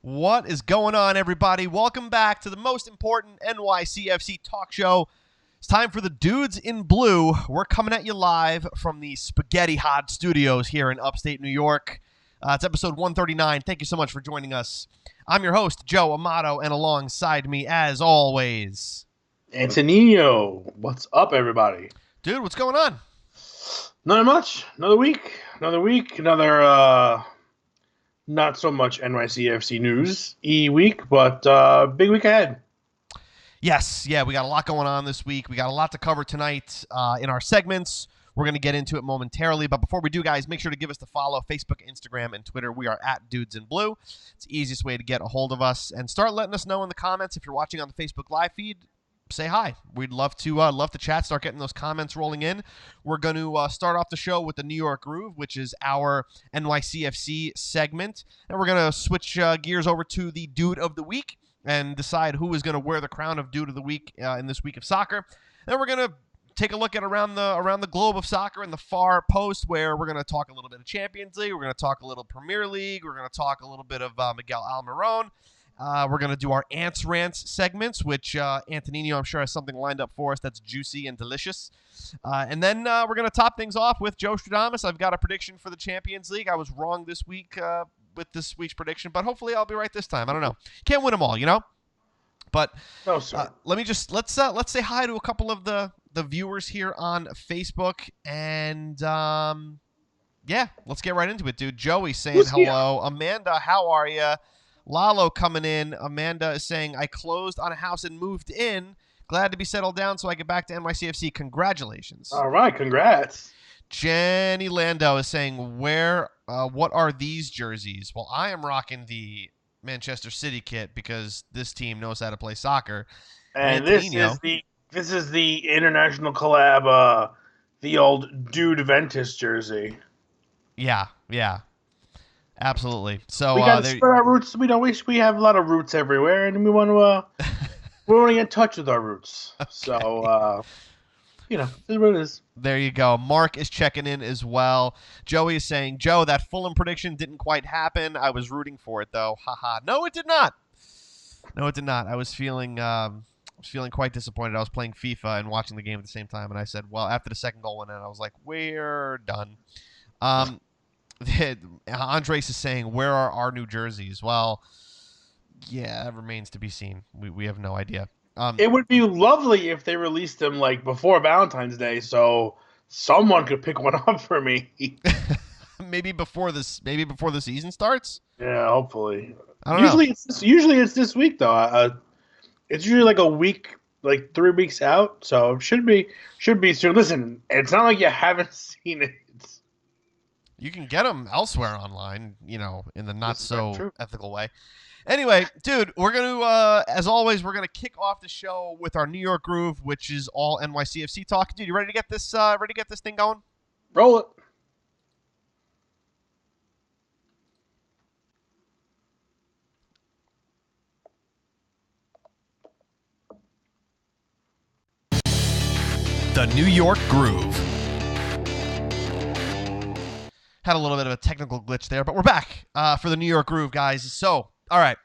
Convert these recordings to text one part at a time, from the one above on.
What is going on, everybody? Welcome back to the most important NYCFC talk show. It's time for the Dudes in Blue. We're coming at you live from the Spaghetti Hot Studios here in upstate New York. It's episode 139. Thank you so much for joining us. I'm your host, Joe Amato, and alongside me, as always, Antonino. What's up, everybody? Dude, what's going on? Not much. Another week. Another not so much NYCFC news week, but big week ahead. Yes, we got a lot going on this week. We got a lot to cover tonight in our segments. We're going to get into it momentarily, but before we do, guys, make sure to give us the follow, Facebook, Instagram, and Twitter. We are at Dudes in Blue. It's the easiest way to get a hold of us. And start letting us know in the comments if you're watching on the Facebook live feed. Say hi. We'd love to chat, start getting those comments rolling in. We're going to start off the show with the New York Groove, which is our NYCFC segment. And we're going to switch gears over to the Dude of the Week and decide who is going to wear the crown of Dude of the Week in this week of soccer. Then we're going to take a look at around the globe of soccer in the far post, where we're going to talk a little bit of Champions League. We're going to talk a little Premier League. We're going to talk a little bit of Miguel Almiron. We're going to do our Ants Rants segments, which Antonino, I'm sure, has something lined up for us that's juicy and delicious. And then we're going to top things off with JoeStradamus. I've got a prediction for the Champions League. I was wrong this week with this week's prediction, but hopefully I'll be right this time. I don't know. Can't win them all, you know? But no, sir. let's say hi to a couple of the viewers here on Facebook. And, let's get right into it, dude. Joey saying hello. Amanda, how are you? Lalo coming in. Amanda is saying, I closed on a house and moved in. Glad to be settled down so I get back to NYCFC. Congratulations. All right, congrats. Jenny Lando is saying, what are these jerseys? Well, I am rocking the Manchester City kit because this team knows how to play soccer. And this is the international collab, the old Dude Ventus jersey. Yeah. Absolutely. So we got to spread our roots. We have a lot of roots everywhere, and we want to get in touch with our roots. Okay. So this is what it is. There you go. Mark is checking in as well. Joey is saying, Joe, that Fulham prediction didn't quite happen. I was rooting for it though. Haha. No, it did not. I was feeling quite disappointed. I was playing FIFA and watching the game at the same time, and I said, well, after the second goal went in, I was like, we're done. Andres is saying, where are our new jerseys? Well, yeah, that remains to be seen. We have no idea. It would be lovely if they released them like before Valentine's Day, so someone could pick one up for me. maybe before the season starts. Yeah, hopefully. I don't know. Usually it's this week though. It's usually like a week, like 3 weeks out, so it should be soon. Listen, it's not like you haven't seen it. You can get them elsewhere online, in the not so ethical way. Anyway, dude, we're going to, as always, we're going to kick off the show with our New York Groove, which is all NYCFC talk. Dude, you ready to get this thing going? Roll it. The New York Groove. Had a little bit of a technical glitch there, but we're back for the New York Groove, guys. So, all right.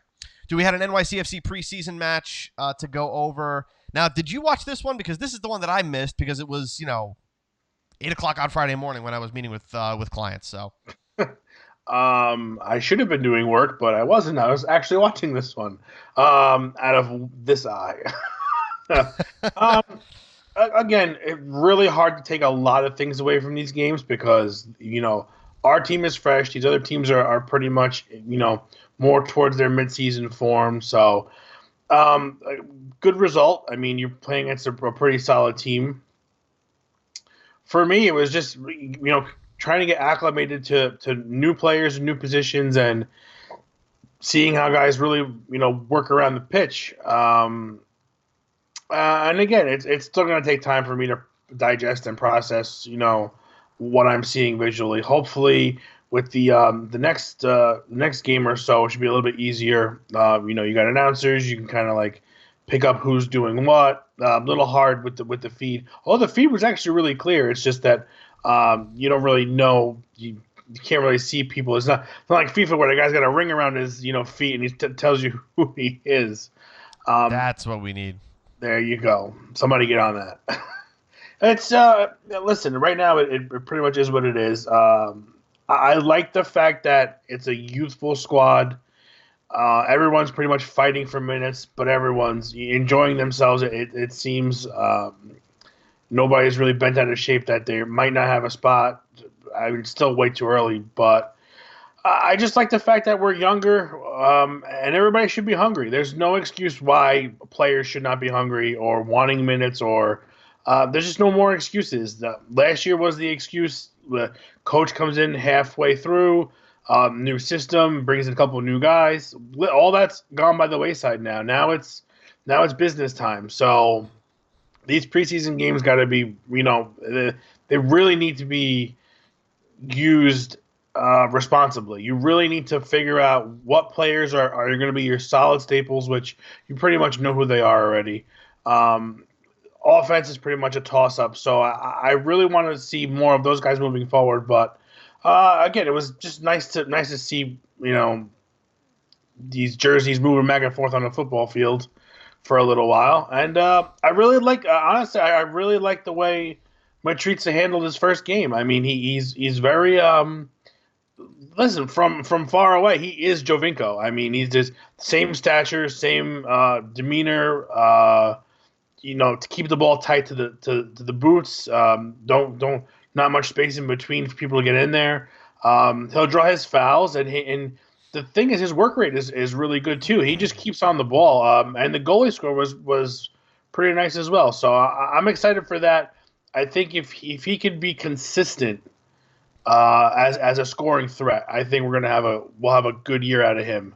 We had an NYCFC preseason match to go over. Now, did you watch this one? Because this is the one that I missed because it was, 8 o'clock on Friday morning when I was meeting with clients. So, I should have been doing work, but I wasn't. I was actually watching this one out of this eye. Again, it's really hard to take a lot of things away from these games because, our team is fresh. These other teams are pretty much, more towards their midseason form. So, good result. I mean, you're playing against a pretty solid team. For me, it was just, trying to get acclimated to new players and new positions and seeing how guys really, work around the pitch. And again, it's still going to take time for me to digest and process, what I'm seeing visually. Hopefully, with the next game or so, it should be a little bit easier. You got announcers, you can kind of like pick up who's doing what. A little hard with the feed. Although the feed was actually really clear. It's just that you don't really know you can't really see people. It's not like FIFA where the guy's got a ring around his feet and he tells you who he is. That's what we need. There you go. Somebody get on that. It's listen. Right now, it pretty much is what it is. I like the fact that it's a youthful squad. Everyone's pretty much fighting for minutes, but everyone's enjoying themselves. It seems nobody's really bent out of shape that they might not have a spot. I mean, it's still way too early, but I just like the fact that we're younger, and everybody should be hungry. There's no excuse why players should not be hungry or wanting minutes, or there's just no more excuses. Last year was the excuse. The coach comes in halfway through, new system, brings in a couple of new guys. All that's gone by the wayside now. Now it's business time. So these preseason games got to be, they really need to be used responsibly. You really need to figure out what players are going to be your solid staples, which you pretty much know who they are already. Offense is pretty much a toss-up, so I really want to see more of those guys moving forward. But again, it was just nice to see these jerseys moving back and forth on the football field for a little while, and I really like honestly, I really like the way Mitrita handled his first game. I mean, he's very listen, from far away, he is Jovinko. I mean, he's just same stature, same demeanor. To keep the ball tight to the boots. Don't not much space in between for people to get in there. He'll draw his fouls, and the thing is, his work rate is really good too. He just keeps on the ball, and the goalie score was pretty nice as well. So I'm excited for that. I think if he could be consistent as a scoring threat, I think we'll have a good year out of him.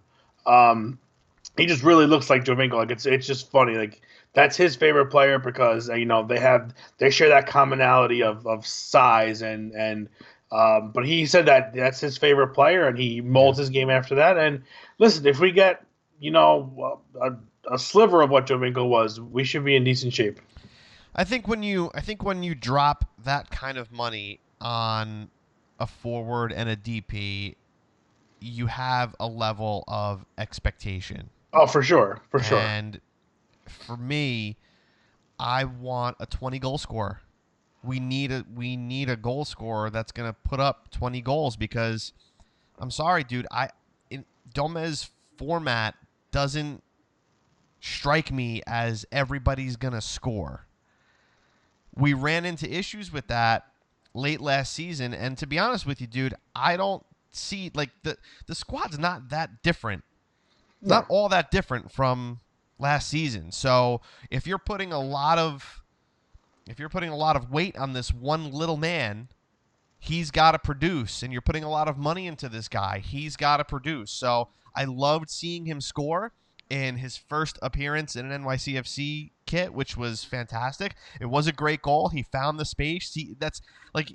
He just really looks like Jovinko. Like it's just funny. Like that's his favorite player because they share that commonality of size and but he said that that's his favorite player and he molds his game after that. And listen, if we get a sliver of what Jovinko was, we should be in decent shape. I think when you drop that kind of money on a forward and a DP, you have a level of expectation. Oh, for sure. And for me, I want a 20-goal scorer. We need a goal scorer that's going to put up 20 goals because I'm sorry, dude, in Domez format doesn't strike me as everybody's going to score. We ran into issues with that late last season, and to be honest with you, dude, I don't see the squad's not that different. No. Not all that different from last season. So if you're putting a lot of weight on this one little man, he's got to produce, and you're putting a lot of money into this guy. He's got to produce. So I loved seeing him score in his first appearance in an NYCFC kit, which was fantastic. It was a great goal. He found the space. That's when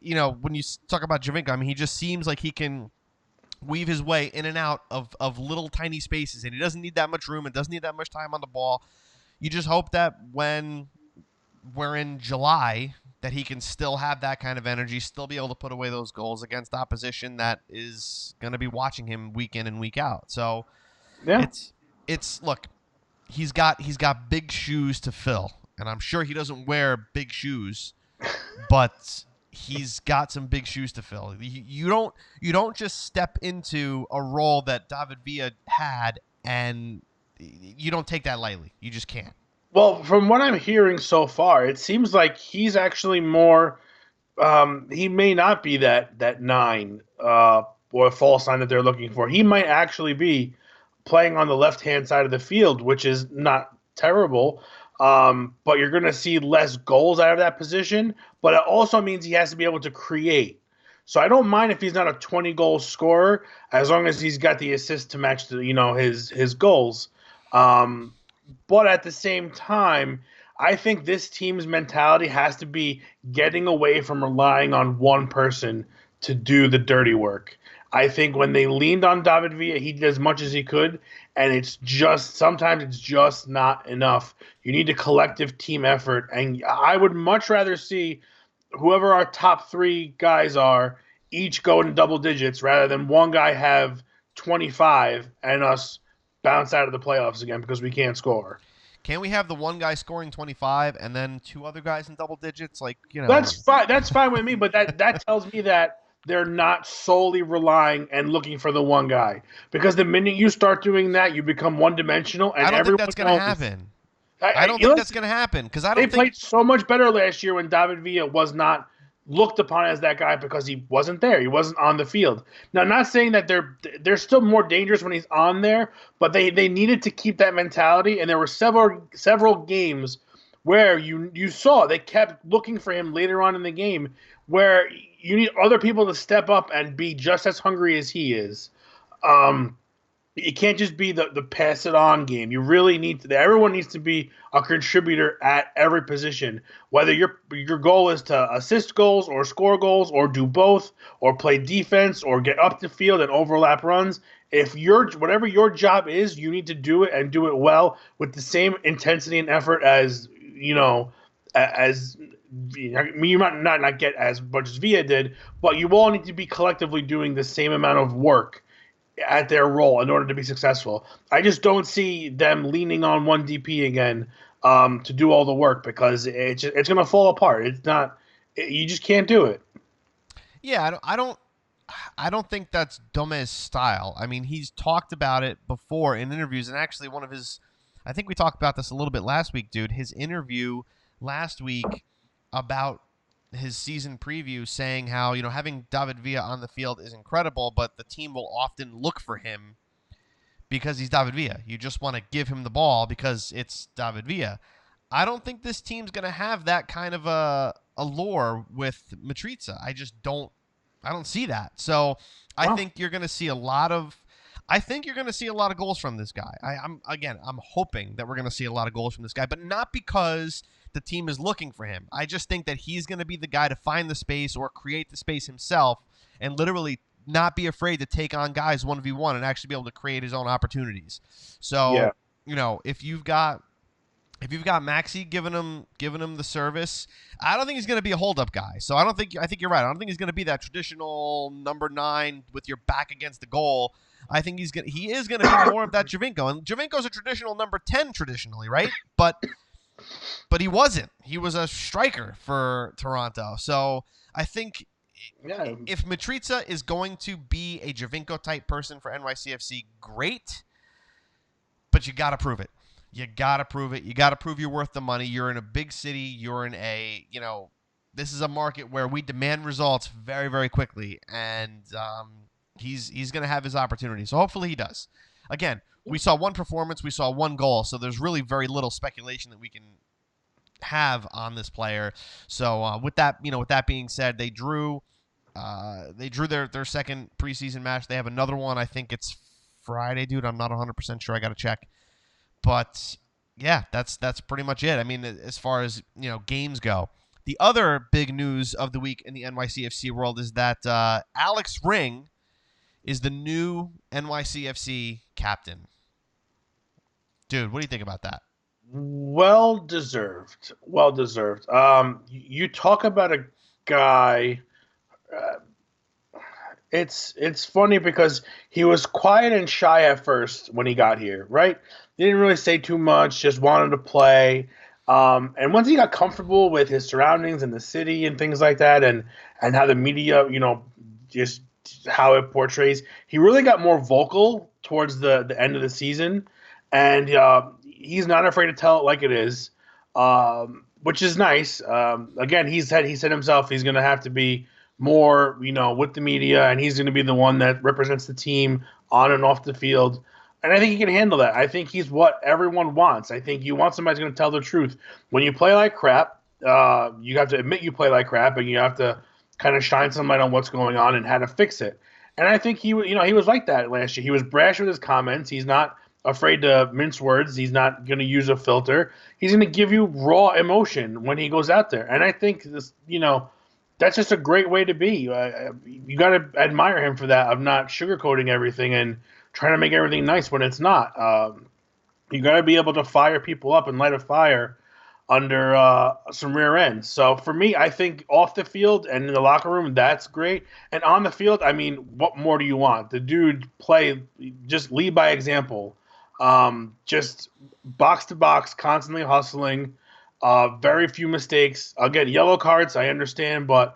you talk about Jovinko, I mean, he just seems like he can weave his way in and out of little tiny spaces, and he doesn't need that much room and doesn't need that much time on the ball. You just hope that when we're in July that he can still have that kind of energy, still be able to put away those goals against opposition that is going to be watching him week in and week out. So yeah, it's look, he's got big shoes to fill, and I'm sure he doesn't wear big shoes, but he's got some big shoes to fill. You don't just step into a role that David Villa had, and you don't take that lightly. You just can't. Well, from what I'm hearing so far, it seems like he's actually more. He may not be that 9 or a false 9 that they're looking for. He might actually be playing on the left-hand side of the field, which is not terrible. But you're going to see less goals out of that position. But it also means he has to be able to create. So I don't mind if he's not a 20-goal scorer, as long as he's got the assist to match his goals. But at the same time, I think this team's mentality has to be getting away from relying on one person to do the dirty work. I think when they leaned on David Villa, he did as much as he could, and sometimes it's just not enough. You need a collective team effort, and I would much rather see whoever our top 3 guys are each go in double digits rather than one guy have 25 and us bounce out of the playoffs again because we can't score. Can't we have the one guy scoring 25 and then two other guys in double digits? Like, That's fine. That's fine with me, but that tells me that they're not solely relying and looking for the one guy. Because the minute you start doing that, you become one dimensional, and I don't think everyone that's going to knows. happen. I don't think that's going to happen because I They don't think played so much better last year when David Villa was not looked upon as that guy because he wasn't there. He wasn't on the field. Now, I'm not saying that they're still more dangerous when he's on there, but they needed to keep that mentality. And there were several games where you saw they kept looking for him later on in the game, where you need other people to step up and be just as hungry as he is. It can't just be the pass it on game. You really need to. Everyone needs to be a contributor at every position. Whether your goal is to assist goals or score goals or do both or play defense or get up the field and overlap runs. If whatever your job is, you need to do it and do it well with the same intensity and effort as as. You might not get as much as Villa did, but you all need to be collectively doing the same amount of work at their role in order to be successful. I just don't see them leaning on one DP again to do all the work because it's going to fall apart. It's not. You just can't do it. Yeah, I don't think that's Dome's style. I mean, he's talked about it before in interviews, and actually one of his, I think we talked about this a little bit last week, dude. His interview last week about his season preview saying how, having David Villa on the field is incredible, but the team will often look for him because he's David Villa. You just want to give him the ball because it's David Villa. I don't think this team's going to have that kind of a lure with Mitrita. I don't see that. So I think you're going to see a lot of goals from this guy. I'm hoping that we're going to see a lot of goals from this guy, but not because the team is looking for him. I just think that he's going to be the guy to find the space or create the space himself and literally not be afraid to take on guys 1v1 and actually be able to create his own opportunities. So, if you've got Maxi giving him the service, I don't think he's going to be a hold-up guy. So I think you're right. I don't think he's going to be that traditional number 9 with your back against the goal. I think he is going to be more of that Giovinco. And Giovinco's a traditional number 10 traditionally, right? But he wasn't. He was a striker for Toronto. So I think if Mitrita is going to be a Giovinco type person for NYCFC, great. But you got to prove it. You got to prove it. You got to prove you're worth the money. You're in a big city. You're in this is a market where we demand results very, very quickly. And he's going to have his opportunity. So hopefully he does. Again, we saw one performance. We saw one goal. So there's really very little speculation that we can have on this player. So with that being said, they drew their second preseason match. They have another one. I think it's Friday, dude. I'm not 100% sure. I got to check. But yeah, that's pretty much it. I mean, as far as games go, the other big news of the week in the NYCFC world is that Alex Ring is the new NYCFC captain. Dude, what do you think about that? Well deserved. Well deserved. You talk about a guy. It's funny because he was quiet and shy at first when he got here, right? Didn't really say too much, just wanted to play. And once he got comfortable with his surroundings and the city and things like that, and how the media, just how it portrays, he really got more vocal towards the end of the season, and he's not afraid to tell it like it is, which is nice. Again, he said himself he's going to have to be more, with the media, and he's going to be the one that represents the team on and off the field. And I think he can handle that. I think he's what everyone wants. I think you want somebody who's going to tell the truth. When you play like crap, you have to admit you play like crap, and you have to kind of shine some light on what's going on and how to fix it. And I think he was like that last year. He was brash with his comments. He's not afraid to mince words. He's not going to use a filter. He's going to give you raw emotion when he goes out there. And I think this, that's just a great way to be. You got to admire him for that, of not sugarcoating everything and trying to make everything nice when it's not. You got to be able to fire people up and light a fire. under some rear ends. So for me, I think off the field and in the locker room, that's great. And on the field, I mean, what more do you want? The dude just lead by example. Just box to box, constantly hustling. Very few mistakes. Again, yellow cards, I understand, but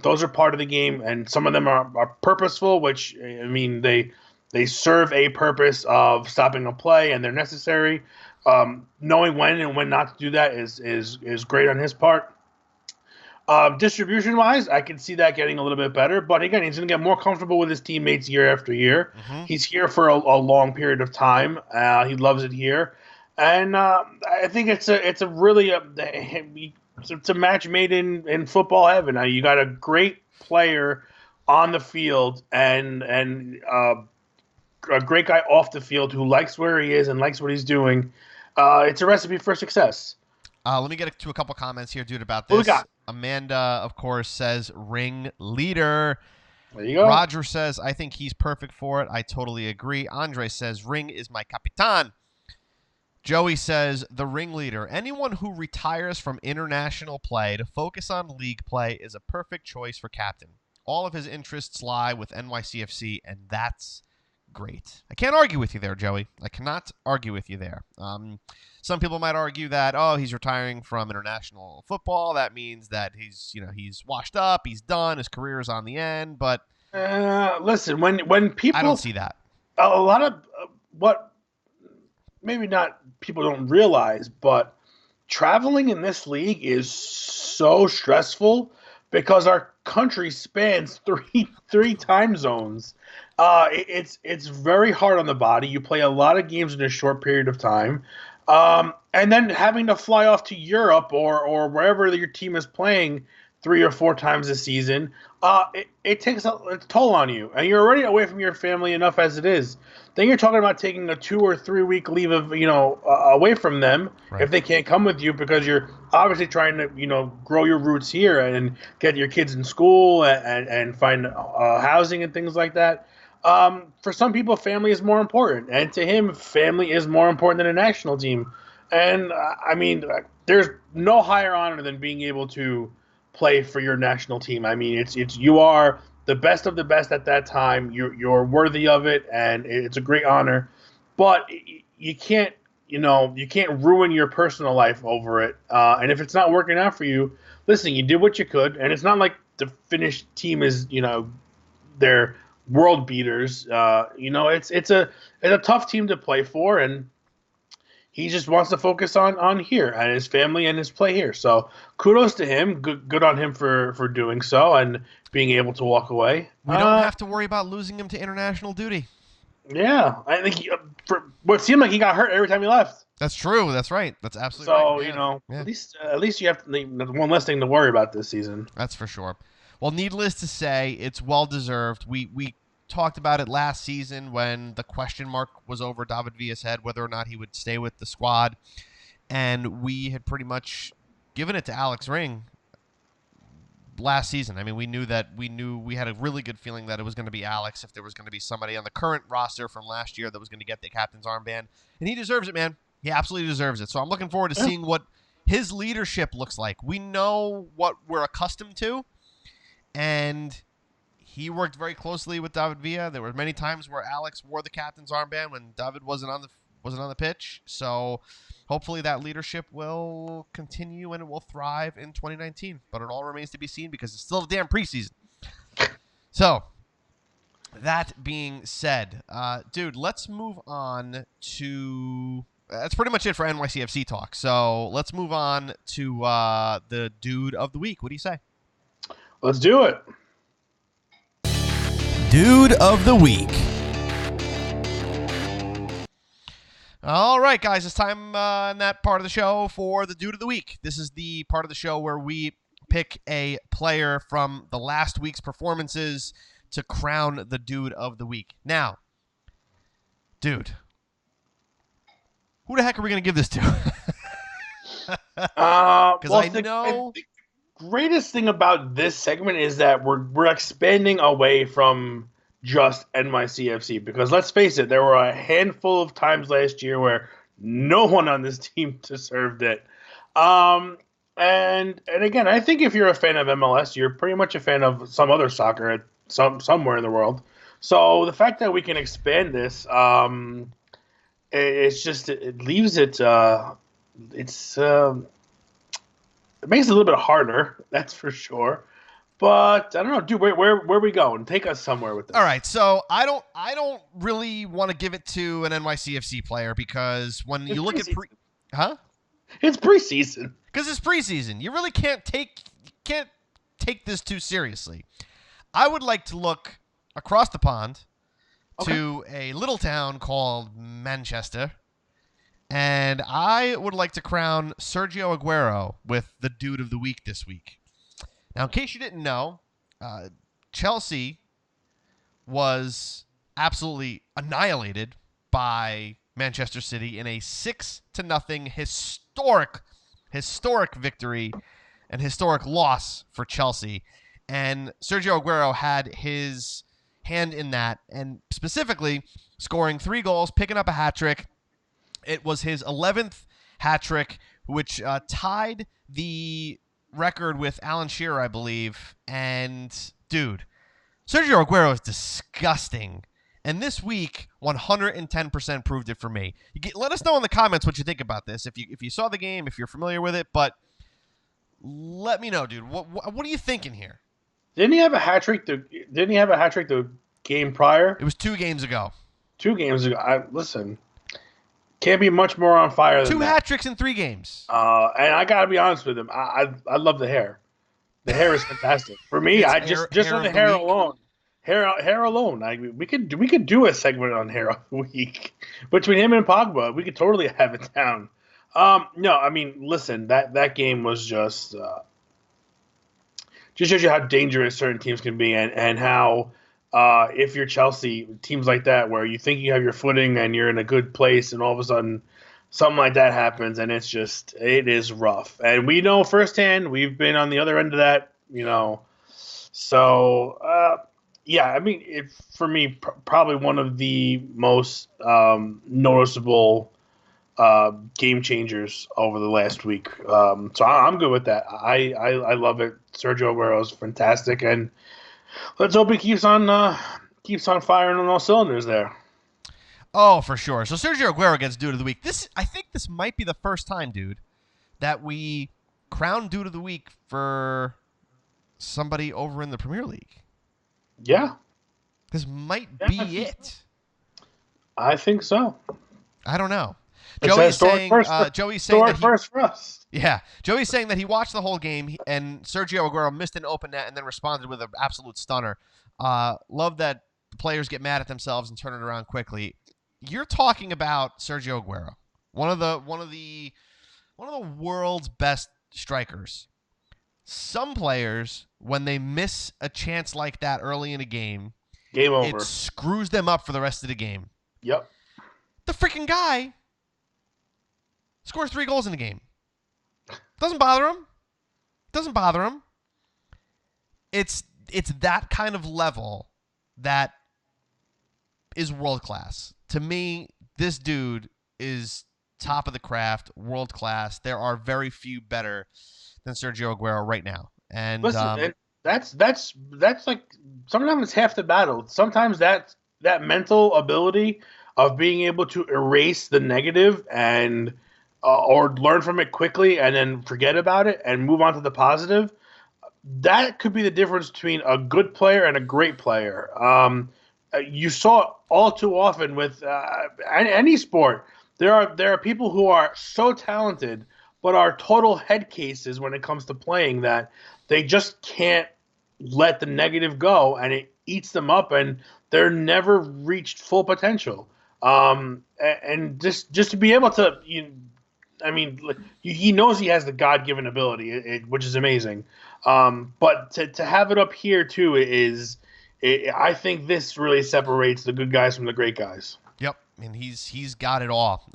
those are part of the game, and some of them are purposeful, which, I mean, they serve a purpose of stopping a play, and they're necessary. Knowing when and when not to do that is great on his part. Distribution-wise, I can see that getting a little bit better. But again, he's going to get more comfortable with his teammates year after year. Mm-hmm. He's here for a long period of time. He loves it here, and I think it's a really it's a match made in football heaven. Now, you got a great player on the field and a great guy off the field who likes where he is and likes what he's doing. It's a recipe for success. Let me get to a couple comments here, dude, about this. What we got? Amanda, of course, says ring leader. There you go. Roger says, I think he's perfect for it. I totally agree. Andre says, ring is my capitan. Joey says, the ringleader. Anyone who retires from international play to focus on league play is a perfect choice for captain. All of his interests lie with NYCFC, and that's great. I can't argue with you there, Joey. I cannot argue with you there. Some people might argue that, he's retiring from international football. That means that he's washed up, he's done, his career is on the end. But listen, when people, I don't see that. A lot of what maybe not people don't realize, but traveling in this league is so stressful because our country spans three time zones. It's very hard on the body. You play a lot of games in a short period of time. And then having to fly off to Europe or wherever your team is playing 3 or 4 times a season, it takes a toll on you. And you're already away from your family enough as it is. Then you're talking about taking a 2 or 3 week leave of, away from them, right, if they can't come with you because you're obviously trying to, grow your roots here and get your kids in school and find housing and things like that. For some people, family is more important. And to him, family is more important than a national team. And, there's no higher honor than being able to play for your national team. I mean, it's you are the best of the best at that time. You're worthy of it, and it's a great honor. But you can't ruin your personal life over it. And if it's not working out for you, listen, you did what you could, and it's not like the Finnish team is they're world beaters. It's a tough team to play for, and he just wants to focus on here and his family and his play here. So kudos to him. Good on him for doing so and being able to walk away. We don't have to worry about losing him to international duty. Yeah, I think for what seemed like he got hurt every time he left. That's true. That's right. That's absolutely right. So yeah. At least you have one less thing to worry about this season. That's for sure. Well, needless to say, it's well deserved. We talked about it last season when the question mark was over David Villa's head whether or not he would stay with the squad, and we had pretty much given it to Alex Ring last season. I mean, we knew we had a really good feeling that it was going to be Alex if there was going to be somebody on the current roster from last year that was going to get the captain's armband, and he deserves it, man. He absolutely deserves it. So I'm looking forward to seeing what his leadership looks like. We know what we're accustomed to, and he worked very closely with David Villa. There were many times where Alex wore the captain's armband when David wasn't on the pitch. So hopefully that leadership will continue and it will thrive in 2019. But it all remains to be seen because it's still a damn preseason. So that being said, dude, let's move on to... That's pretty much it for NYCFC talk. So let's move on to the dude of the week. What do you say? Let's do it. Dude of the week. All right, guys, it's time in that part of the show for the dude of the week. This is the part of the show where we pick a player from the last week's performances to crown the dude of the week. Now, dude, who the heck are we going to give this to? Because I know... The greatest thing about this segment is that we're expanding away from just NYCFC, because let's face it, there were a handful of times last year where no one on this team deserved it. And again, I think if you're a fan of MLS, you're pretty much a fan of some other soccer at somewhere in the world. So the fact that we can expand this, it's just it leaves it. It's it makes it a little bit harder, that's for sure. But I don't know, dude. Where are we going? Take us somewhere with this. All right, so I don't really want to give it to an NYCFC player because when you look at it's preseason. Because it's preseason, you really can't take this too seriously. I would like to look across the pond to a little town called Manchester, and I would like to crown Sergio Aguero with the Dude of the Week this week. Now, in case you didn't know, Chelsea was absolutely annihilated by Manchester City in a 6-0 historic victory and historic loss for Chelsea. And Sergio Aguero had his hand in that, and specifically scoring 3 goals, picking up a hat trick. It was his 11th hat trick, which tied the record with Alan Shearer, I believe. And, dude, Sergio Aguero is disgusting. And this week, 110% proved it for me. Let us know in the comments what you think about this. If you saw the game, if you're familiar with it. But let me know, dude. What are you thinking here? Didn't he have a hat trick? Didn't he have a hat trick the game prior? It was 2 games ago. 2 games ago. Listen, can't be much more on fire than 2 hat tricks in 3 games. And I gotta be honest with him. I love the hair. The hair is fantastic for me. Just on the hair alone. Hair alone. We could do a segment on hair of the week between him and Pogba. We could totally have it down. No, I mean, listen, that game was just shows you how dangerous certain teams can be, and how if you're Chelsea, teams like that where you think you have your footing and you're in a good place, and all of a sudden something like that happens, and it is rough. And we know firsthand, we've been on the other end of that, So yeah, I mean, for me, probably one of the most noticeable game changers over the last week. So I'm good with that. I love it. Sergio Aguero is fantastic, and let's hope he keeps on firing on all cylinders there. Oh, for sure. So Sergio Aguero gets Dude of the Week. I think this might be the first time, dude, that we crown Dude of the Week for somebody over in the Premier League. Yeah. This might be it. I think so. I don't know. Joey's saying that first for us. Yeah. Joey's saying that he watched the whole game and Sergio Aguero missed an open net and then responded with an absolute stunner. Love that the players get mad at themselves and turn it around quickly. You're talking about Sergio Aguero, one of the world's best strikers. Some players, when they miss a chance like that early in a game over. It screws them up for the rest of the game. Yep. The freaking guy scores 3 goals in the game. Doesn't bother him. It's that kind of level that is world class. To me, this dude is top of the craft, world class. There are very few better than Sergio Aguero right now. And listen, that's like sometimes it's half the battle. Sometimes that mental ability of being able to erase the negative and or learn from it quickly and then forget about it and move on to the positive, that could be the difference between a good player and a great player. You saw it all too often with any sport. There are people who are so talented but are total head cases when it comes to playing that they just can't let the negative go, and it eats them up, and they're never reached full potential. And just to be able to, he knows he has the God-given ability, which is amazing. But to have it up here too I think this really separates the good guys from the great guys. Yep, and he's got it all.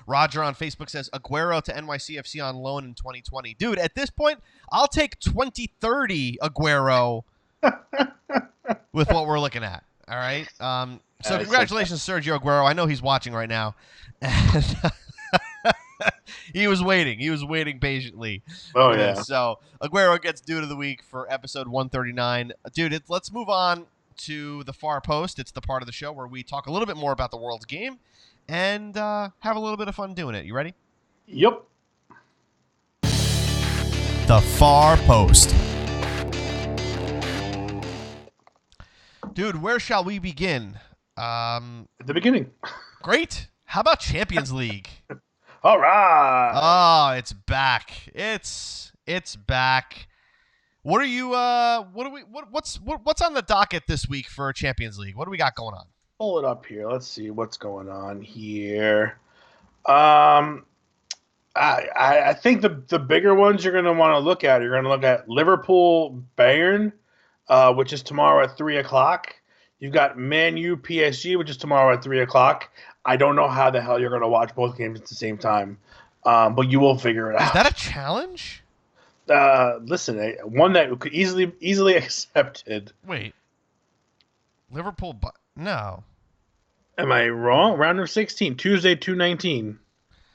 Roger on Facebook says Aguero to NYCFC on loan in 2020. Dude, at this point, I'll take 2030 Aguero with what we're looking at. All right. So congratulations, Sergio Aguero. I know he's watching right now. And He was waiting. He was waiting patiently Oh for yeah. this. So Aguero gets dude of the week for episode 139. Dude, let's move on to the far post. It's the part of the show where we talk a little bit more about the world's game and have a little bit of fun doing it. You ready? Yep. The far post. Dude, where shall we begin? At the beginning. Great. How about Champions League? All right. Oh, it's back. It's back. What are you what's on the docket this week for Champions League? What do we got going on? Pull it up here. Let's see what's going on here. I think the bigger ones you're going to want to look at. You're going to look at Liverpool Bayern, which is tomorrow at 3:00. You've got Man U PSG, which is tomorrow at 3:00. I don't know how the hell you're going to watch both games at the same time, but you will figure it out. Is that a challenge? Listen, one that could easily accepted. Wait, Liverpool? No. Am I wrong? Round of 16, Tuesday, 2:19.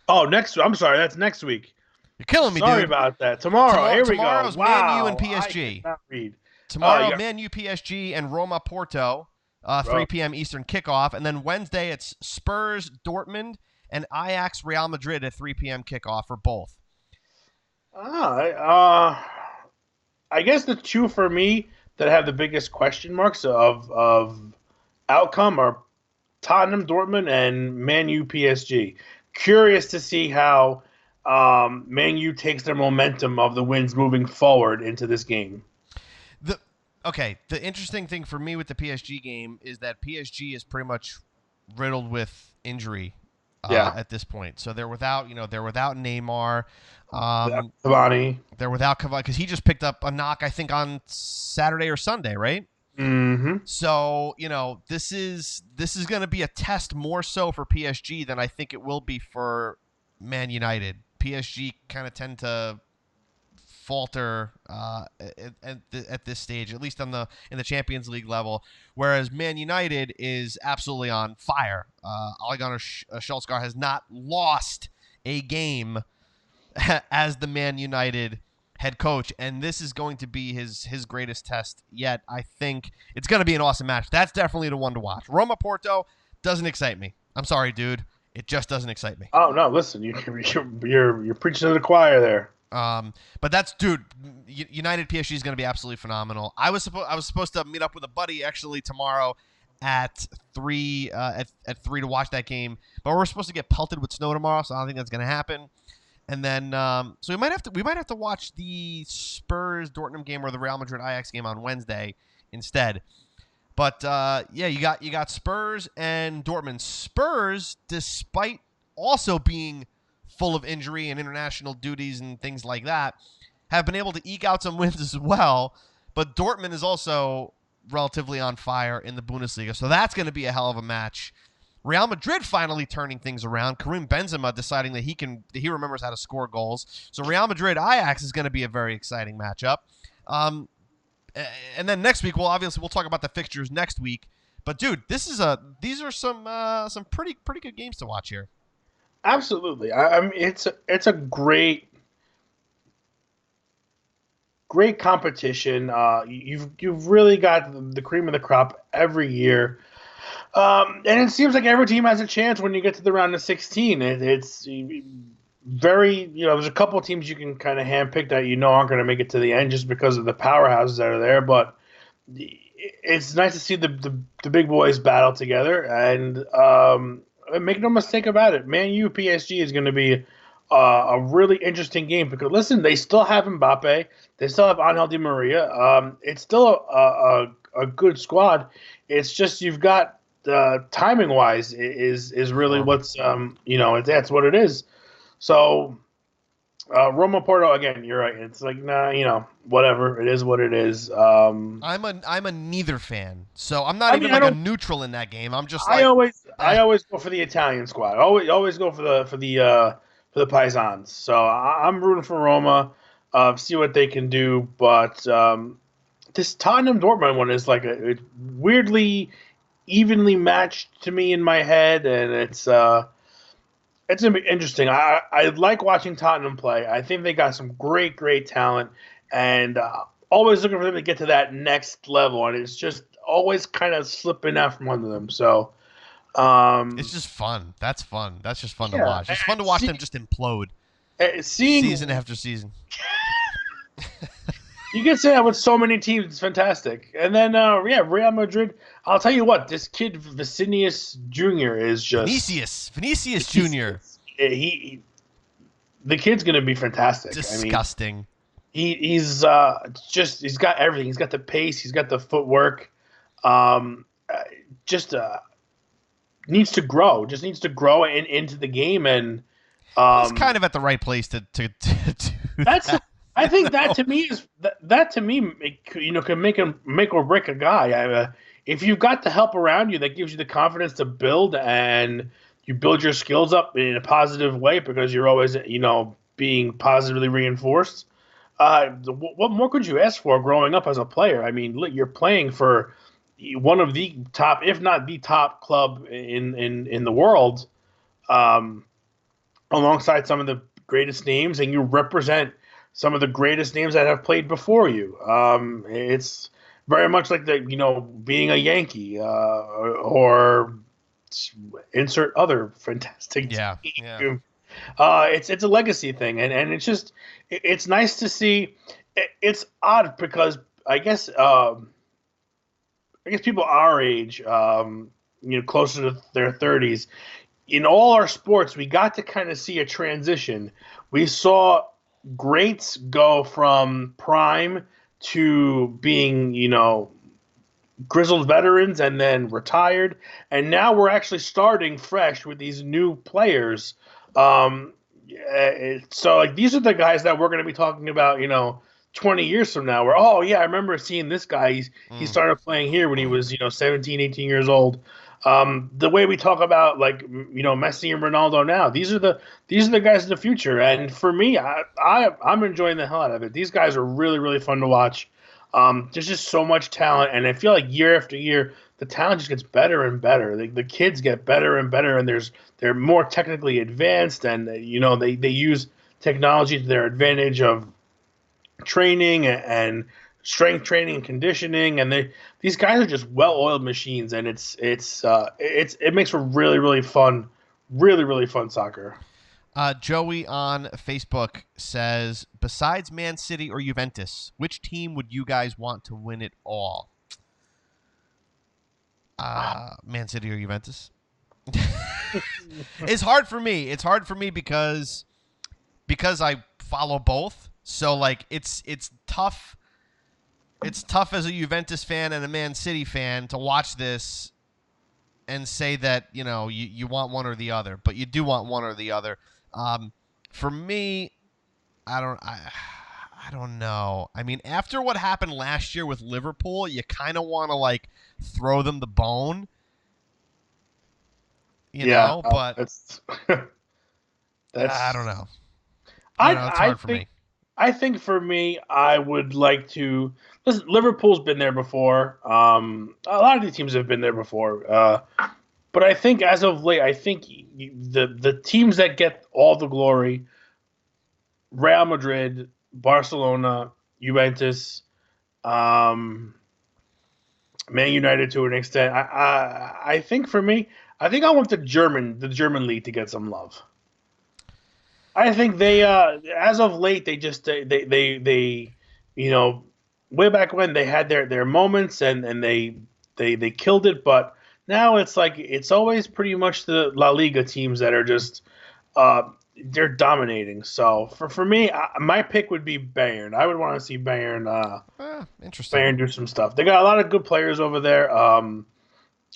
Oh, I'm sorry, that's next week. You're killing me, Sorry dude. about that. Tomorrow, here we go. Tomorrow's Wow. Man U and PSG. I cannot read. Tomorrow, Man U, PSG, and Roma Porto, 3 p.m. Eastern kickoff. And then Wednesday, it's Spurs, Dortmund, and Ajax, Real Madrid at 3 p.m. kickoff for both. I guess the two for me that have the biggest question marks of outcome are Tottenham, Dortmund, and Man U, PSG. Curious to see how Man U takes their momentum of the wins moving forward into this game. The interesting thing for me with the PSG game is that PSG is pretty much riddled with injury at this point. So they're without Neymar. Cavani. They're without Cavani because he just picked up a knock, I think, on Saturday or Sunday, right? Mm-hmm. So, this is going to be a test more so for PSG than I think it will be for Man United. PSG kind of tend to falter at this stage, at least in the Champions League level, whereas Man United is absolutely on fire. Ole Gunnar Solskjaer has not lost a game as the Man United head coach, and this is going to be his greatest test yet. I think it's going to be an awesome match. That's definitely the one to watch. Roma Porto doesn't excite me. I'm sorry, dude. It just doesn't excite me. Oh no, listen, you're preaching to the choir there. But that's, dude, United PSG is going to be absolutely phenomenal. I was supposed to meet up with a buddy actually tomorrow at 3 to watch that game, but we're supposed to get pelted with snow tomorrow, so I don't think that's going to happen. And then, so we might have to watch the Spurs Dortmund game or the Real Madrid Ajax game on Wednesday instead. But yeah, you got Spurs and Dortmund. Spurs, despite also being full of injury and international duties and things like that, have been able to eke out some wins as well. But Dortmund is also relatively on fire in the Bundesliga, so that's going to be a hell of a match. Real Madrid finally turning things around. Karim Benzema deciding that he remembers how to score goals. So Real Madrid Ajax is going to be a very exciting matchup. And then next week we'll talk about the fixtures next week. But dude, these are some pretty good games to watch here. Absolutely. I mean, it's a great competition. You've really got the cream of the crop every year. And it seems like every team has a chance when you get to the round of 16. It's very, there's a couple of teams you can kind of handpick that aren't going to make it to the end just because of the powerhouses that are there. But it's nice to see the big boys battle together. And make no mistake about it, Man U PSG is going to be a really interesting game because, listen, they still have Mbappe. They still have Angel Di Maria. It's still a good squad. It's just you've got timing wise is really what's that's what it is. So Roma Porto, again, you're right. It's like whatever, it is what it is. I'm a neither fan, so I'm not a neutral in that game. I'm just I always go for the Italian squad. Always go for the Paisans. So I'm rooting for Roma. See what they can do, but this Tottenham Dortmund one is like it's weirdly evenly matched to me in my head, and it's It's gonna be interesting. I like watching Tottenham play. I think they got some great talent, and always looking for them to get to that next level. And it's just always kind of slipping out from under them. So It's just fun. That's fun. That's just fun to yeah, watch. It's fun to watch them just implode season seeing after season. you can say that with so many teams. It's fantastic. And then yeah, Real Madrid. I'll tell you what, this kid Vinicius Jr. is just Vinicius Jr. The kid's gonna be fantastic. Disgusting. I mean, he's got everything. He's got the pace. He's got the footwork. Just needs to grow. Just needs to grow into the game, and he's kind of at the right place to do that. I think that to me can make or break a guy. If you've got the help around you, that gives you the confidence to build, and you build your skills up in a positive way because you're always being positively reinforced. What more could you ask for growing up as a player? I mean, you're playing for one of the top, if not the top club in the world, alongside some of the greatest names, and you represent some of the greatest names that have played before you. It's very much like being a Yankee or insert other fantastic team. Yeah. It's a legacy thing, and it's nice to see. It's odd because I guess people our age, closer to their 30s, in all our sports, we got to kind of see a transition. We saw greats go from prime to being, grizzled veterans and then retired. And now we're actually starting fresh with these new players. So these are the guys that we're going to be talking about, 20 years from now, where, oh yeah, I remember seeing this guy. He started playing here when he was, 17, 18 years old. The way we talk about Messi and Ronaldo now, these are the guys of the future. And for me, I'm enjoying the hell out of it. These guys are really, really fun to watch. There's just so much talent, and I feel like year after year, the talent just gets better and better. The kids get better and better, and they're more technically advanced, and they use technology to their advantage of training and strength training and conditioning, and these guys are just well-oiled machines, and it makes for really, really fun, soccer. Joey on Facebook says, besides Man City or Juventus, which team would you guys want to win it all? Man City or Juventus? It's hard for me. It's hard for me because I follow both. So it's tough. It's tough as a Juventus fan and a Man City fan to watch this and say that you want one or the other, but you do want one or the other. For me, I don't know. I mean, after what happened last year with Liverpool, you kind of want to throw them the bone, but that's I don't know. It's hard for me. I think for me, I would like to. Listen, Liverpool's been there before. A lot of these teams have been there before. But I think as of late, the teams that get all the glory, Real Madrid, Barcelona, Juventus, Man United to an extent. I think for me, I want the German league to get some love. I think they, as of late, they way back when they had their moments and they killed it, but now it's always pretty much the La Liga teams that are just they're dominating. So for me, my pick would be Bayern. I would want to see Bayern. Interesting. Bayern do some stuff. They got a lot of good players over there. I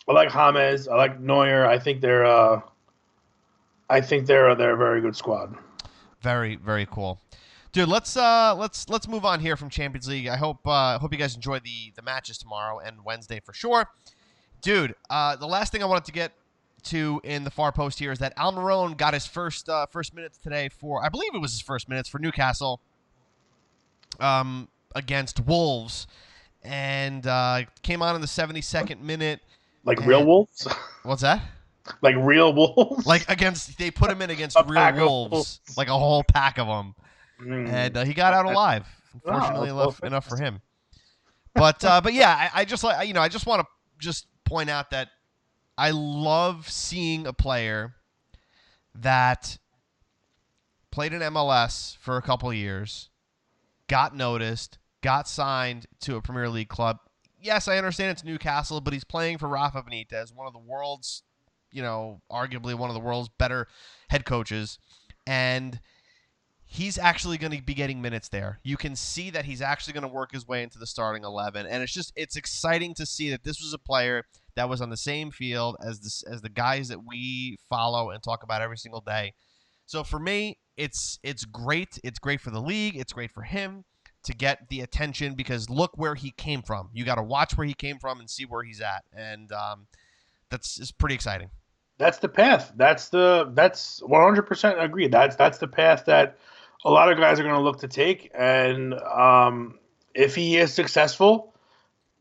like James. I like Neuer. I think they're a very good squad. Very, very cool. Dude, let's move on here from Champions League. I hope you guys enjoy the matches tomorrow and Wednesday for sure. Dude, the last thing I wanted to get to in the far post here is that Almiron got his first minutes today for, I believe it was his first minutes for Newcastle against Wolves, and came on in the 72nd minute. Real Wolves? What's that? Like real wolves? Like they put him in against A real pack of wolves, like a whole pack of them, and he got out alive. Unfortunately, enough for him. But yeah, I just I just want to just point out that I love seeing a player that played in MLS for a couple of years, got noticed, got signed to a Premier League club. Yes, I understand it's Newcastle, but he's playing for Rafa Benitez, one of the world's, arguably one of the world's better head coaches, and he's actually going to be getting minutes there. You can see that he's actually going to work his way into the starting 11, and it's exciting to see that this was a player that was on the same field as the guys that we follow and talk about every single day. So for me, it's great. It's great for the league. It's great for him to get the attention because look where he came from. You got to watch where he came from and see where he's at, and it's pretty exciting. That's the path. That's 100% agree. That's the path that a lot of guys are going to look to take, and if he is successful,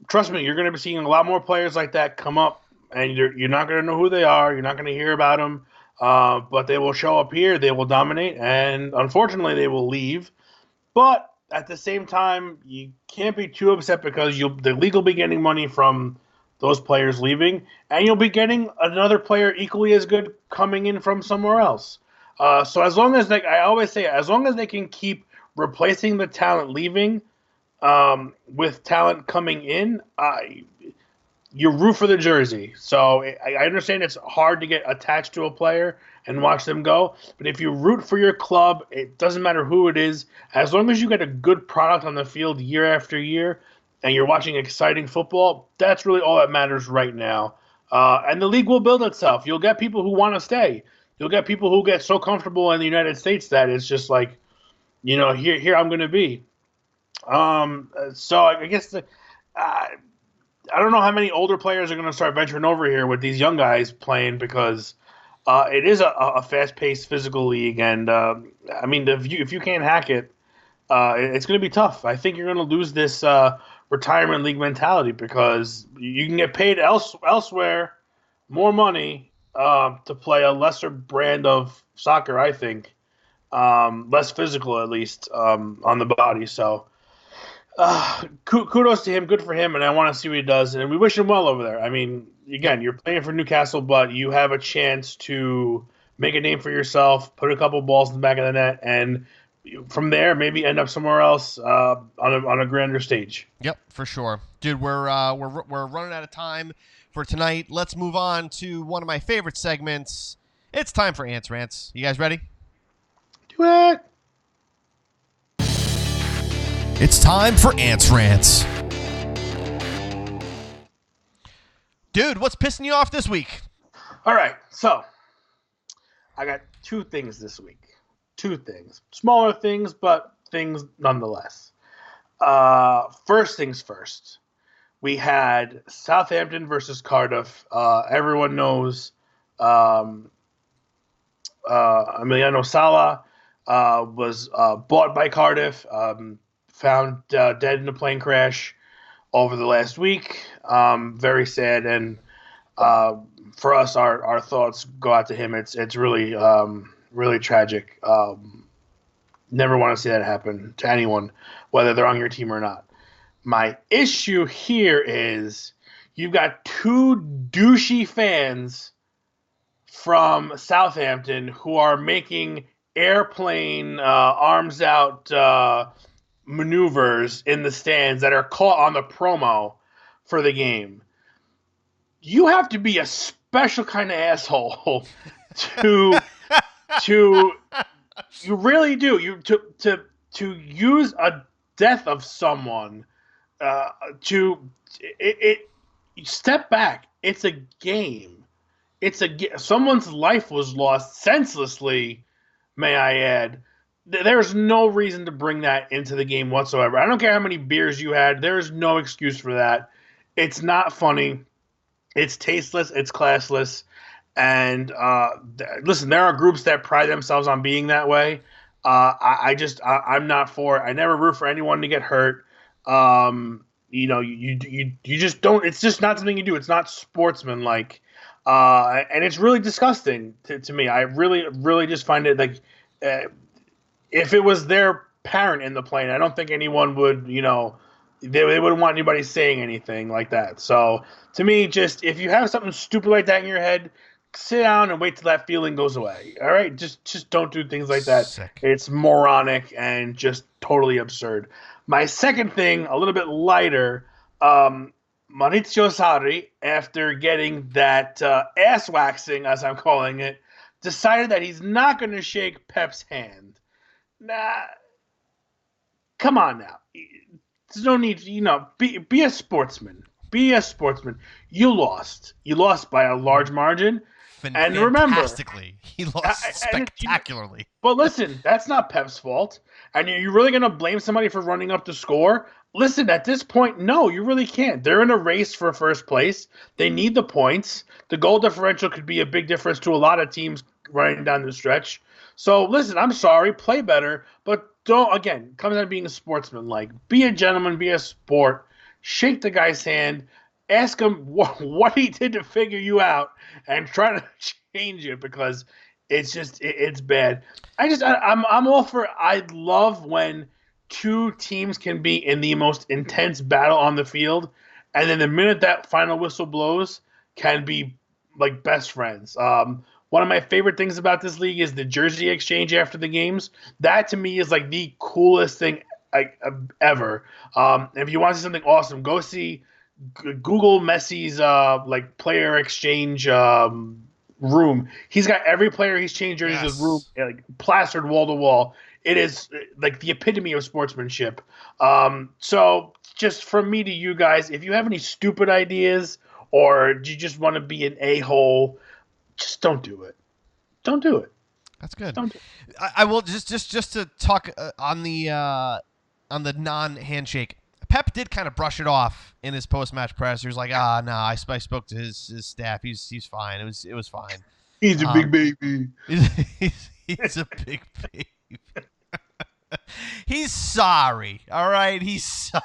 trust me, you're going to be seeing a lot more players like that come up, and you're not going to know who they are. You're not going to hear about them, but they will show up here. They will dominate, and unfortunately, they will leave. But at the same time, you can't be too upset because the league will be getting money from those players leaving, and you'll be getting another player equally as good coming in from somewhere else. So as long as I always say, as long as they can keep replacing the talent leaving with talent coming in, you root for the jersey. So I understand it's hard to get attached to a player and watch them go, but if you root for your club, it doesn't matter who it is. As long as you get a good product on the field year after year, and you're watching exciting football, that's really all that matters right now. And the league will build itself. You'll get people who want to stay. You'll get people who get so comfortable in the United States that it's just like, here I'm going to be. So I guess I don't know how many older players are going to start venturing over here with these young guys playing because it is a fast-paced physical league. And, if you can't hack it, it's going to be tough. I think you're going to lose this retirement league mentality because you can get paid elsewhere more money to play a lesser brand of soccer, I think. Less physical, at least, on the body. So kudos to him. Good for him, and I want to see what he does. And we wish him well over there. I mean, again, you're playing for Newcastle, but you have a chance to make a name for yourself, put a couple balls in the back of the net, and from there, maybe end up somewhere else on a grander stage. Yep, for sure, dude. We're running out of time for tonight. Let's move on to one of my favorite segments. It's time for Ants Rants. You guys ready? Do it. It's time for Ants Rants. Dude, what's pissing you off this week? All right, so I got two things this week. Two things. Smaller things, but things nonetheless. First things first. We had Southampton versus Cardiff. Everyone knows Emiliano Sala was bought by Cardiff, found dead in a plane crash over the last week. Very sad, and for us, our thoughts go out to him. It's really really tragic. Never want to see that happen to anyone, whether they're on your team or not. My issue here is you've got two douchey fans from Southampton who are making airplane arms out maneuvers in the stands that are caught on the promo for the game. You have to be a special kind of asshole to you really do to use a death of someone step back. It's a game. Someone's life was lost senselessly, may I add. There's no reason to bring that into the game whatsoever. I don't care how many beers you had. There is no excuse for that. It's not funny. It's tasteless. It's classless. And listen, there are groups that pride themselves on being that way. I'm not for it. I never root for anyone to get hurt. You just don't. It's just not something you do. It's not sportsmanlike. And it's really disgusting to me. I really just find it like if it was their parent in the plane, I don't think anyone would, they wouldn't want anybody saying anything like that. So to me, just if you have something stupid like that in your head, sit down and wait till that feeling goes away. All right, just don't do things like that. Sick. It's moronic and just totally absurd. My second thing, a little bit lighter. Maurizio Sarri, after getting that ass waxing, as I'm calling it, decided that he's not going to shake Pep's hand. Nah, come on now. There's no need to, be a sportsman. Be a sportsman. You lost. You lost by a large margin. And remember, fantastically, he lost spectacularly. But listen, that's not Pep's fault. And you're really going to blame somebody for running up the score? Listen, at this point, no, you really can't. They're in a race for first place. They need the points. The goal differential could be a big difference to a lot of teams running down the stretch. So, listen, I'm sorry. Play better. But don't, again, comes down to being a sportsman. Like, be a gentleman, be a sport. Shake the guy's hand. Ask him what he did to figure you out and try to change it because it's bad. I'm all for. I love when two teams can be in the most intense battle on the field, and then the minute that final whistle blows, can be like best friends. One of my favorite things about this league is the jersey exchange after the games. That to me is like the coolest thing ever. If you want to see something awesome, go see Google Messi's like player exchange room. He's got every player he's changed jerseys his room like plastered wall to wall. It is like the epitome of sportsmanship. So just from me to you guys, if you have any stupid ideas or do you just want to be an a-hole, just don't do it. Don't do it. That's good. Don't do it. I will just to talk on the non-handshake. Pep did kind of brush it off in his post-match press. He was like, no, I spoke to his staff. He's fine. It was fine. He's a big baby. He's a big baby. He's sorry. All right, he's sorry.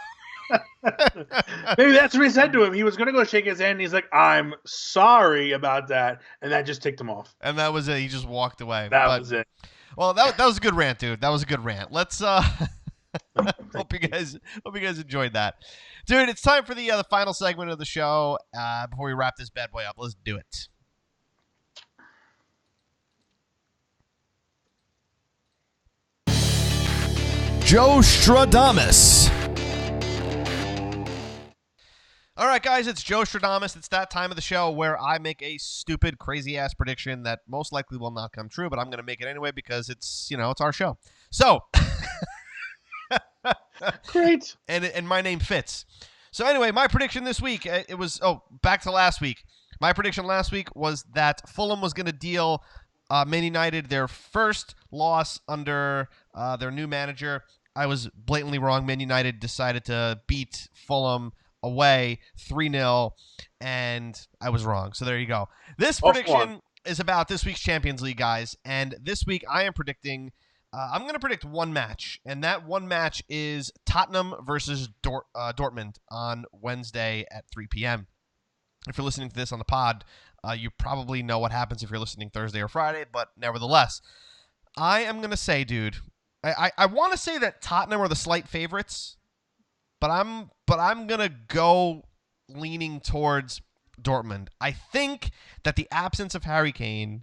Maybe that's what he said to him. He was going to go shake his hand, and he's like, I'm sorry about that. And that just ticked him off. And that was it. He just walked away. That was it. Well, that was a good rant, dude. That was a good rant. Let's hope you guys enjoyed that. Dude, it's time for the final segment of the show. Before we wrap this bad boy up, let's do it. JoeStradamus. All right, guys, it's JoeStradamus. It's that time of the show where I make a stupid, crazy-ass prediction that most likely will not come true, but I'm going to make it anyway because it's our show. So, great. And my name fits. So anyway, my prediction this week, it was, back to last week. My prediction last week was that Fulham was going to deal Man United their first loss under their new manager. I was blatantly wrong. Man United decided to beat Fulham away 3-0, and I was wrong. So there you go. This prediction is about this week's Champions League, guys. And this week I am predicting, I'm going to predict one match, and that one match is Tottenham versus Dortmund on Wednesday at 3 p.m. If you're listening to this on the pod, you probably know what happens if you're listening Thursday or Friday, but nevertheless, I am going to say, dude, I want to say that Tottenham are the slight favorites, but I'm going to go leaning towards Dortmund. I think that the absence of Harry Kane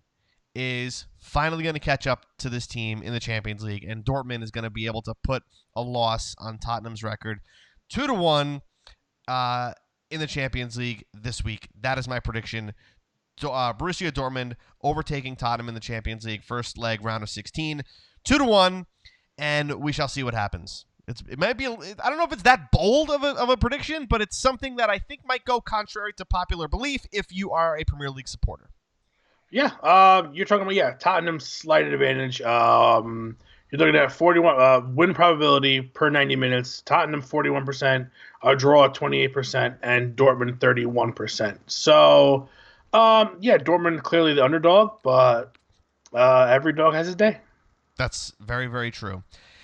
is finally going to catch up to this team in the Champions League, and Dortmund is going to be able to put a loss on Tottenham's record 2-1 in the Champions League this week. That is my prediction. Borussia Dortmund overtaking Tottenham in the Champions League first leg round of 16, 2-1, and we shall see what happens. It might be. I don't know if it's that bold of a prediction, but it's something that I think might go contrary to popular belief if you are a Premier League supporter. Yeah, you're talking about Tottenham's slight advantage. You're looking at 41 win probability per 90 minutes. Tottenham 41%, a draw at 28%, and Dortmund 31%. So, Dortmund clearly the underdog, but every dog has his day. That's very, very true.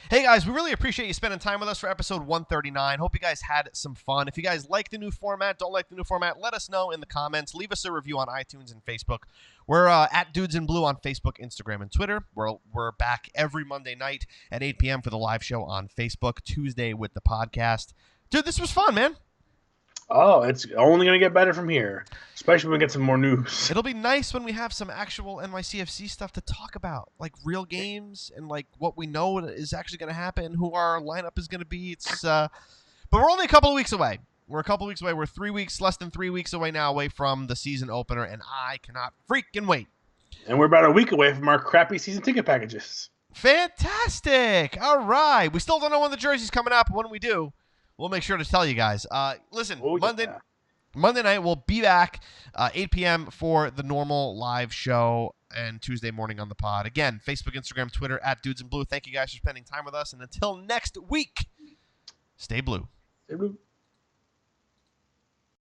Hey, guys, we really appreciate you spending time with us for episode 139. Hope you guys had some fun. If you guys like the new format, don't like the new format, let us know in the comments. Leave us a review on iTunes and Facebook. We're at Dudes in Blue on Facebook, Instagram, and Twitter. We're back every Monday night at 8 p.m. for the live show on Facebook, Tuesday with the podcast. Dude, this was fun, man. Oh, it's only going to get better from here, especially when we get some more news. It'll be nice when we have some actual NYCFC stuff to talk about, like real games and like what we know is actually going to happen, who our lineup is going to be. But we're only a couple of weeks away. We're a couple of weeks away. We're less than 3 weeks away now, away from the season opener, and I cannot freaking wait. And we're about a week away from our crappy season ticket packages. Fantastic! All right, we still don't know when the jersey's coming up. When we do, we'll make sure to tell you guys. Listen, Monday night we'll be back 8 p.m. for the normal live show, and Tuesday morning on the pod. Again, Facebook, Instagram, Twitter, at Dudes in Blue. Thank you guys for spending time with us, and until next week, stay blue. Stay blue.